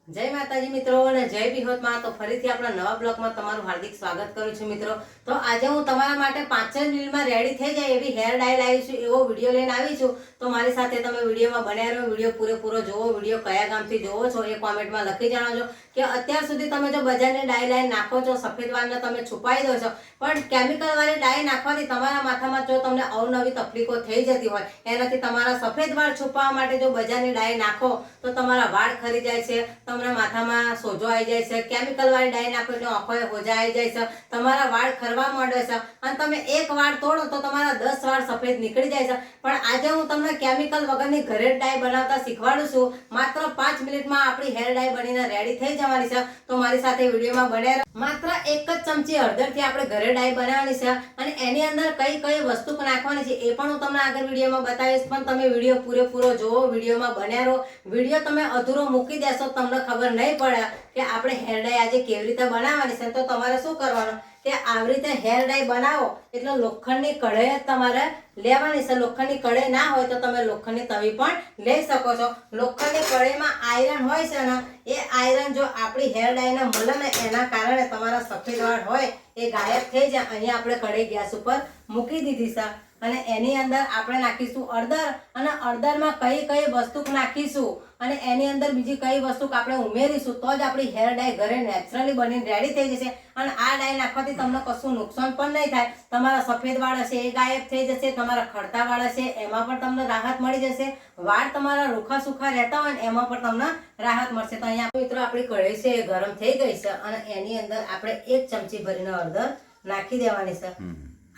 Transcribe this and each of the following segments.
जय माताजी मित्रों અને જય વિહોતમાં તો ફરીથી આપણા નવા બ્લોગમાં તમારું હાર્દિક સ્વાગત કરું છું મિત્રો। તો આજે હું તમારા માટે 5 જ મિનિટમાં રેડી થઈ જાય એવી હેર ડાય લાવી છું, એવો વિડીયો લઈને આવી છું। તો મારી સાથે તમે વિડીયોમાં બન્યા રહો, વિડીયો પૂરેપૂરો જોવો। વિડીયો કયા ગામથી જોવો છો એ કોમેન્ટમાં લખી જણાવજો કે અત્યાર સુધી તમે જો બજારની ડાય લાઈન નાખો છો, સફેદ વાળને તમે છુપાઈ દો છો, પણ કેમિકલ વાળી ડાય નાખવાથી તમારા માથામાં જો તમને અવનવી તકલીફો થઈ જતી હોય, એનાથી તમારા સફેદ વાળ છુપાવવા માટે જો બજારની ડાય નાખો તો તમારા વાળ ખરી જાય છે, તમને માથામાં સોજો આવી જાય છે। કેમિકલ વાળી ડાય નાખો એટલે આંખોએ હોજા આવી જાય છે, તમારા વાળ ખરવા માંડે છે અને તમે એક વાળ તોડો તો તમારા 10 વાળ સફેદ નીકળી જાય છે। પણ આજે હું તમને કેમિકલ વગરની ઘરે ડાય બનાવતા શીખવાડું છું। માત્ર 5 મિનિટમાં આપણી હેર ડાય બનીને રેડી થઈ જવાની છે। તો મારી સાથે વિડીયોમાં બન્યા રહો। માત્ર 1 જ ચમચી હળદરથી આપણે ઘરે ડાય બનાવવાની છે અને એની અંદર કઈ કઈ વસ્તુ નાખવાની છે એ પણ હું તમને આગળ વિડીયોમાં બતાવીશ, પણ તમે વિડીયો પૂરેપૂરો જોવો, વિડીયોમાં બન્યા રહો। વિડીયો તમે અધૂરો મૂકી દેશો તમને ખબર નહીં પડે કે આપણે હેર ડાય આજે કેવી રીતે બનાવવાની છે। તો તમારે શું કરવાનું કે આવી રીતે હેર ડાય બનાવો એટલે લોખંડની કઢાઈ જ તમારે લેવાની છે। લોખંડની કઢાઈ ના હોય તો તમે લોખંડની તવી પણ લઈ શકો છો। લોખંડની કઢાઈમાં આયરન હોય છે ને, એ આયરન જો આપણી હેર ડાયને મળે ને એના કારણે તમારા સફેદ વાળ હોય એ ગાયબ થઈ જાય। અહીંયા આપણે કઢાઈ ગેસ ઉપર મૂકી દીધી છે અને એની અંદર આપણે નાખીશું હળદર, અને હળદરમાં કઈ કઈ વસ્તુ નાખીશું અને એની અંદર બીજી કઈ વસ્તુ આપણે ઉમેરીશું તો જ આપણી હેર ડાય ઘરે નેચરલી બનીને રેડી થઈ જશે। અને આ ડાય નાખવાથી તમને કશું નુકસાન પણ નહીં થાય। તમારા સફેદ વાળ હશે એ ગાયબ થઈ જશે, તમારા ખરતા વાળ હશે એમાં પણ તમને રાહત મળી જશે, વાળ તમારા રૂખા સુખા રહેતા હોય ને એમાં પણ તમને રાહત મળશે। તો અહીંયા મિત્રો આપણી કઢાઈ છે એ ગરમ થઈ ગઈ છે અને એની અંદર આપણે 1 ચમચી ભરીને હળદર નાખી દેવાની છે।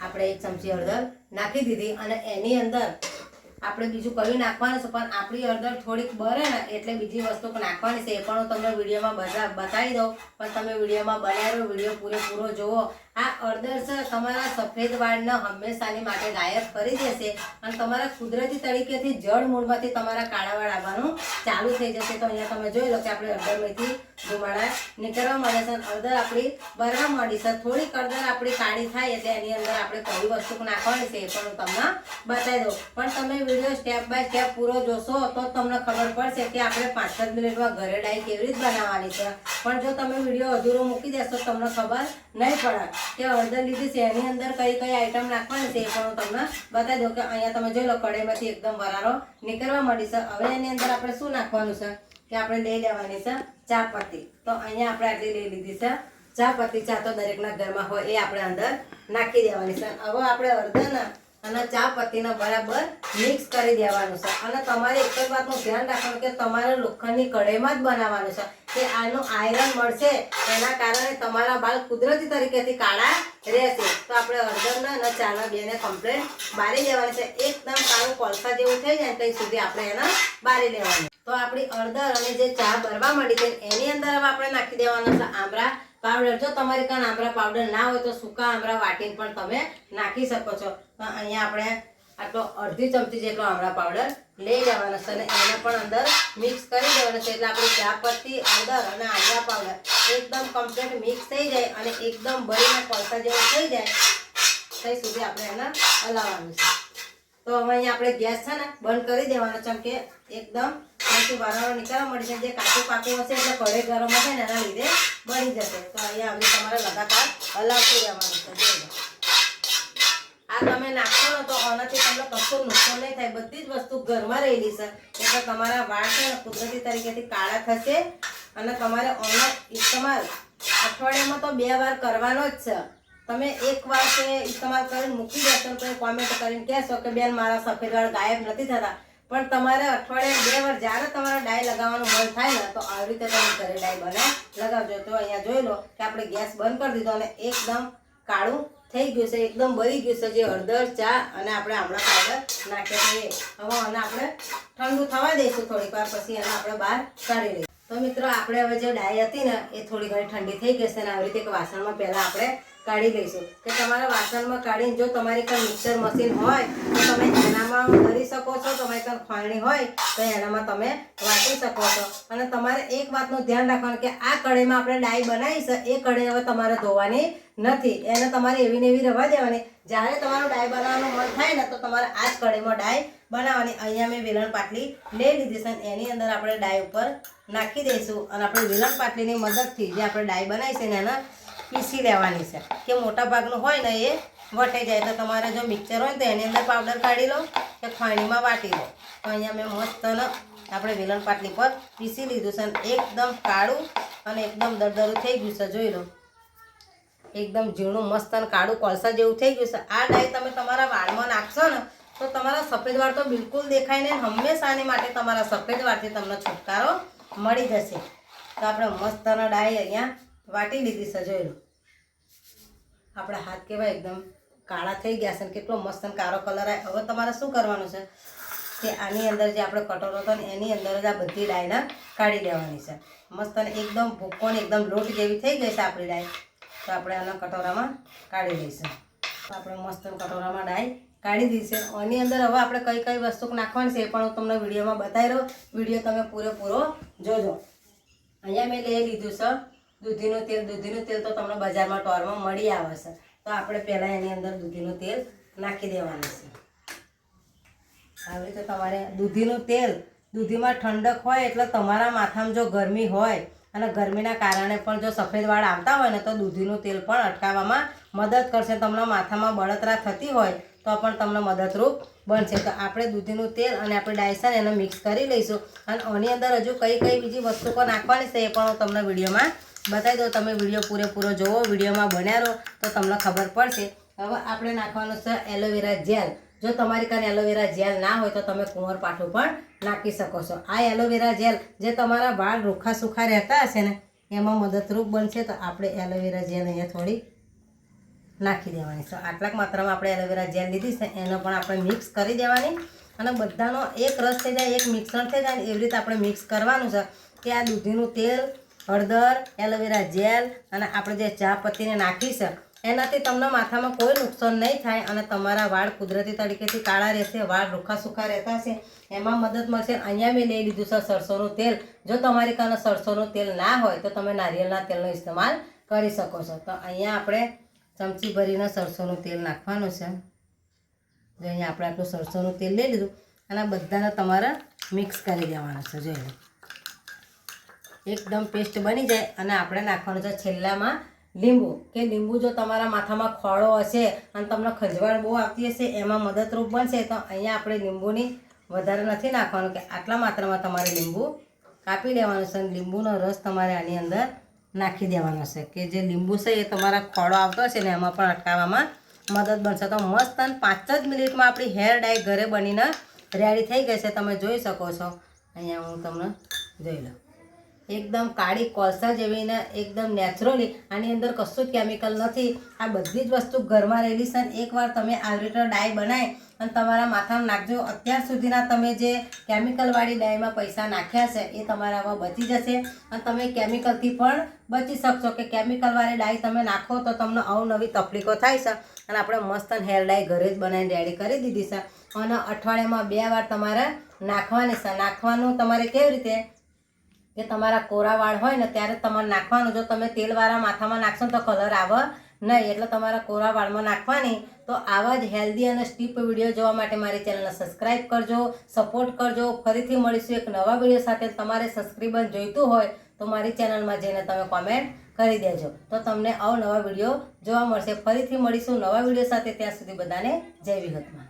આપણે 1 ચમચી હળદર નાખી દીધી અને એની અંદર આપણે બીજું કયું નાખવાનું છે, પણ આપણી હળદર થોડીક બરે ને એટલે બીજી વસ્તુ નાખવાની છે, એ પણ હું તમને વિડીયોમાં બતાવી દઉં, પણ તમે વિડીયોમાં બનાવી રહો, વિડીયો પૂરેપૂરો જોવો। આ હળદર છે તમારા સફેદ વાળને હંમેશાની માટે ગાયબ કરી દેશે અને તમારા કુદરતી તરીકેથી જળ મૂળમાંથી તમારા કાળા વાળ આવવાનું ચાલુ થઈ જશે। તો અહીંયા તમે જોઈ લો કે આપણે હળદરમાંથી ધુમાડા નીકળવા મળે છે, હળદર આપણી બરવા માંડી છે। થોડીક હળદર આપણી કાળી થાય એટલે એની અંદર આપણે કઈ વસ્તુ નાખવાની છે એ પણ હું તમને બતાવી દઉં, પણ તમે વિડીયો સ્ટેપ બાય સ્ટેપ પૂરો જોશો તો તમને ખબર પડશે કે આપણે 5 મિનિટમાં ઘરે ડાય કેવી રીતે બનાવવાની છે। પણ જો તમે વિડીયો અધૂરો મૂકી દેશો તમને ખબર નહીં પડે કે હળદર લીધી છે એની અંદર કઈ કઈ આઈટમ નાખવાની છે એ પણ હું તમને બતાવી દઉં કે અહીંયા તમે જોઈ લો કઢાઈમાંથી એકદમ વરાળો નીકળવા માંડી છે। હવે એની અંદર આપણે શું નાખવાનું છે કે આપણે લઈ લેવાની છે ચા પત્તી। તો અહીંયા આપણે આટલી લઈ લીધી છે ચા પત્તી। ચા તો દરેકના ઘરમાં હોય એ આપણે અંદર નાખી દેવાની છે। હવે આપણે હળદર અને ચા પત્તીને બરાબર મિક્સ કરી દેવાનું છે અને તમારે એક જ વાતનું ધ્યાન રાખવાનું કે તમારે લોખંડની કઢાઈમાં જ બનાવવાનું છે કે આનું આયરન મળશે એના કારણે તમારા વાળ કુદરતી તરીકેથી કાળા રહેશે। તો આપણે હળદરને અને ચાના બેને કમ્પ્લેટ બારી દેવાની છે, એકદમ કાળું કોલસા જેવું થઈ જાય ત્યાં સુધી આપણે એને બારી લેવાનું। તો આપણી હળદર અને જે ચા બરવા માંડી છે એની અંદર હવે આપણે નાખી દેવાનો છે આમળા પાવડર। જો તમારી કાન આમળા પાવડર ના હોય તો સૂકા આમળા વાટીને પણ તમે નાખી શકો છો। તો અહીંયા આપણે આટલો અડધી ચમચી જેટલો આમળા પાવડર લઈ લેવાનો છે અને એને પણ અંદર મિક્સ કરી દેવાનો છે, એટલે આપણી ચા પત્તી, હળદર અને આમળા પાવડર એકદમ કમ્પ્લીટ મિક્સ થઈ જાય અને એકદમ બળીને કોલસા જેવું થઈ જાય ત્યાં સુધી આપણે એને હલાવવાનું છે। તો હવે અહીંયા આપણે ગેસ છે ને બંધ કરી દેવાનો છે કે એકદમ વારંવાર નીકળવા મળી છે, જે કાચું પાકું હશે એટલે કઢાઈ ગરમ હશે ને એના લીધે બળી જશે। તો અહીંયા હવે તમારે લગાતાર હલાવતું રહેવાનું છે। આ તમે નાખશો ને તો આનાથી તમને કશું નુકસાન નહીં થાય, બધી જ વસ્તુ ઘરમાં રહેલી છે એટલે તમારા વાળ છે ને કુદરતી તરીકેથી કાળા થશે અને તમારે આનો ઇસ્તેમાલ અઠવાડિયામાં તો 2 વાર કરવાનો જ છે। તમે એક વાર કે ઇસ્તેમાલ કરીને મૂકી દેશો તો કોમેન્ટ કરીને કહેશો કે બેન મારા સફેદ વાળ ગાયબ નથી થતા, પણ તમારે અઠવાડિયે 2 વાર જ્યારે તમારે ડાય લગાવવાનું મન થાય ને તો આવી રીતે તમે ઘરે ડાય બનાવી લગાવજો। તો અહીંયા જોઈ લો કે આપણે ગેસ બંધ કરી દીધો અને એકદમ કાળું થઈ ગયું છે, એકદમ બળી ગયું છે, જે હળદર, ચા અને આપણે આમળા પાવડર નાખ્યા છે હવે આને આપણે ઠંડુ થવા દઈશું થોડીક વાર, પછી એને આપણે બહાર કાઢી લઈશું। તો મિત્રો આપણે હવે જે ડાય હતી ને એ થોડી ઘણી ઠંડી થઈ ગઈ છે અને આવી રીતે એક વાસણમાં પહેલાં આપણે કાઢી લઈશું કે તમારા વાસણમાં કાઢીને જો તમારી પાસે મિક્સર મશીન હોય તો તમે એનામાં કરી શકો છો, તમારી પાસે ખાંડણી હોય તો એનામાં તમે વાટી શકો છો। અને તમારે એક વાતનું ધ્યાન રાખવાનું કે આ કઢાઈમાં આપણે ડાય બનાવી છે એ કઢાઈ હવે તમારે ધોવાની નથી, એને તમારે એવી ને એવી રહેવા દેવાની। જ્યારે તમારું ડાય બનાવવાનું મન થાય ને તો તમારે આ જ કઢાઈમાં ડાય બનાવવાની. અહીંયા મેં વેલણ પાટલી લઈ લીધી છે અને એની અંદર આપણે ડાય ઉપર નાખી દઈશું અને આપણે વેલણ પાટલીની મદદથી જે આપણે ડાય બનાવી છે ને એને પીસી લેવાની છે કે મોટા ભાગનું હોય ને એ વટાઈ જાય. તો તમારે જો મિક્સર હોય તો એની અંદર પાવડર કાઢી લો કે ખાણીમાં વાટી લો. તો અહીંયા મેં મસ્ત આપણે વેલણ પાટલી પર પીસી લીધું છે અને એકદમ કાળું અને એકદમ દરદરું થઈ ગયું છે. જોઈ લો એકદમ ઝીણું મસ્ત અને કાળું કોલસા જેવું થઈ ગયું છે. આ ડાય તમે તમારા વાળમાં નાખશો ને તો તમારા સફેદ વાળ તો બિલકુલ દેખાય નહીં. હંમેશાની માટે તમારા સફેદ વાળથી તમને છુટકારો મળી જશે. તો આપણે મસ્તનો ડાય અહીંયા વાટી લીધી છે. જોઈ લો આપણા હાથ કેવા એકદમ કાળા થઈ ગયા છે ને કેટલો મસ્ત કાળો કલર આવે. હવે તમારે શું કરવાનું છે કે આની અંદર જે આપણે કટોરો હતો ને એની અંદર જ આ બધી ડાયના કાઢી લેવાની છે. મસ્ત અને એકદમ ભૂકો ને એકદમ લોટ જેવી થઈ ગઈ છે આપણી ડાય. તો આપણે આના કટોરામાં કાઢી દઈશું. તો આપણે મસ્ત કટોરામાં ડાય કાઢી દીધી છે. આની અંદર હવે આપણે કઈ કઈ વસ્તુ નાખવાની છે એ પણ હું તમને વિડીયોમાં બતાવી રહ્યો. વિડીયો તમે પૂરેપૂરો જોજો. અહીંયા મેં લઈ લીધું છે દૂધીનું તેલ. દૂધીનું તેલ તો તમને બજારમાં ટોરમાં મળી આવે છે. તો આપણે પહેલાં એની અંદર દૂધીનું તેલ નાખી દેવાનું છે. આવી રીતે તમારે દૂધીનું તેલ, દૂધીમાં ઠંડક હોય એટલે તમારા માથામાં જો ગરમી હોય અને ગરમીના કારણે પણ જો સફેદ વાળ આવતા હોય ને તો દૂધીનું તેલ પણ અટકાવવામાં મદદ કરશે. તમને માથામાં બળતરા થતી હોય તો પણ તમને મદદરૂપ બનશે. તો આપણે દૂધીનું તેલ અને આપણે ડાયસન એને મિક્સ કરી લઈશું અને આની અંદર હજુ કઈ કઈ બીજી વસ્તુઓ નાખવાની છે એ પણ હું તમને વિડીયોમાં બતાવી દઉં. તમે વિડીયો પૂરેપૂરો જોવો, વિડીયોમાં બન્યા રહો તો તમને ખબર પડશે. હવે આપણે નાખવાનું છે એલોવેરા જેલ. જો તમારી કાને એલોવેરા જેલ ના હોય તો તમે કુંવર પાઠું પણ નાખી શકો છો. આ એલોવેરા જેલ જે તમારા વાળ રૂખા સુખા રહેતા હશે ને એમાં મદદરૂપ બનશે. તો આપણે એલોવેરા જેલ અહીંયા થોડી નાખી દેવાની છે. આટલાક માત્રામાં આપણે એલોવેરા જેલ લીધી છે એને પણ આપણે મિક્સ કરી દેવાની અને બધાનો એક રસ થઈ જાય, એક મિશ્રણ થઈ જાય એવી રીતે આપણે મિક્સ કરવાનું છે કે આ દૂધીનું તેલ, હળદર, એલોવેરા જેલ અને આપણે જે ચા પત્તીને નાખી છે એનાથી તમને માથામાં કોઈ નુકસાન નહીં થાય અને તમારા વાળ કુદરતી તરીકેથી કાળા રહેશે. વાળ રૂખા સુખા રહેતા હશે એમાં મદદ મળશે. અહીંયા મેં લઈ લીધું છે સરસોનું તેલ. જો તમારી કાને સરસોનું તેલ ના હોય તો તમે નારિયેળના તેલનો ઇસ્તેમાલ કરી શકો છો. તો અહીંયા આપણે ચમચી ભરીને સરસોનું તેલ નાખવાનું છે. જો અહીંયા આપણે આટલું સરસોનું તેલ લઈ લીધું અને બધાને તમારે મિક્સ કરી દેવાનું છે. જોઈ લો એકદમ પેસ્ટ બની જાય અને આપણે નાખવાનું છે છેલ્લામાં લીંબુ. કે લીંબુ જો તમારા માથામાં ખોળો હશે અને તમને ખંજવાળ બહુ આવતી હશે એમાં મદદરૂપ બનશે. તો અહીંયા આપણે લીંબુની વધારે નથી નાખવાનું કે આટલા માત્રામાં તમારે લીંબુ કાપી લેવાનું છે અને લીંબુનો રસ તમારે આની અંદર નાખી દેવાનો છે કે જે લીંબુ છે એ તમારા ખોળો આવતો હશે ને એમાં પણ અટકાવવામાં મદદ બનશે. તો મસ્ત 5 જ મિનિટમાં આપણી હેર ડાય ઘરે બનીને રેડી થઈ ગઈ છે. તમે જોઈ શકો છો. અહીંયા હું તમને જોઈ લો એકદમ કાળી કોલસા જેવી ને એકદમ નેચરલી. આની અંદર કશું જ કેમિકલ નથી. આ બધી જ વસ્તુ ઘરમાં રહેલી છે. એકવાર તમે આવી રીતે ડાય બનાવી અને તમારા માથામાં નાખજો. અત્યાર સુધીના તમે જે કેમિકલવાળી ડાયમાં પૈસા નાખ્યા છે એ તમારા હવે બચી જશે અને તમે કેમિકલથી પણ બચી શકશો. કે કેમિકલવાળી ડાય તમે નાખો તો તમને અવનવી તકલીફો થાય છે. અને આપણે મસ્ત હેર ડાય ઘરે જ બનાવીને રેડી કરી દીધી છે અને અઠવાડિયામાં 2 વાર તમારે નાખવાની છે. નાખવાનું તમારે કેવી રીતે કે તમારા કોરા વાળ હોય ને ત્યારે તમારે નાખવાનું. જો તમે તેલવાળા માથામાં નાખશો તો કલર આવે નહીં. એટલે તમારા કોરા વાળમાં નાખવાની. તો આવા જ હેલ્ધી અને સ્ટીપ વિડીયો જોવા માટે મારી ચેનલને સબસ્ક્રાઈબ કરજો, સપોર્ટ કરજો. ફરીથી મળીશું એક નવા વિડીયો સાથે. તમારે સબસ્ક્રાઈબર જોઈતું હોય તો મારી ચેનલમાં જઈને તમે કોમેન્ટ કરી દેજો તો તમને અવનવા વિડીયો જોવા મળશે. ફરીથી મળીશું નવા વિડીયો સાથે. ત્યાં સુધી બધાને જય વિહતમાં.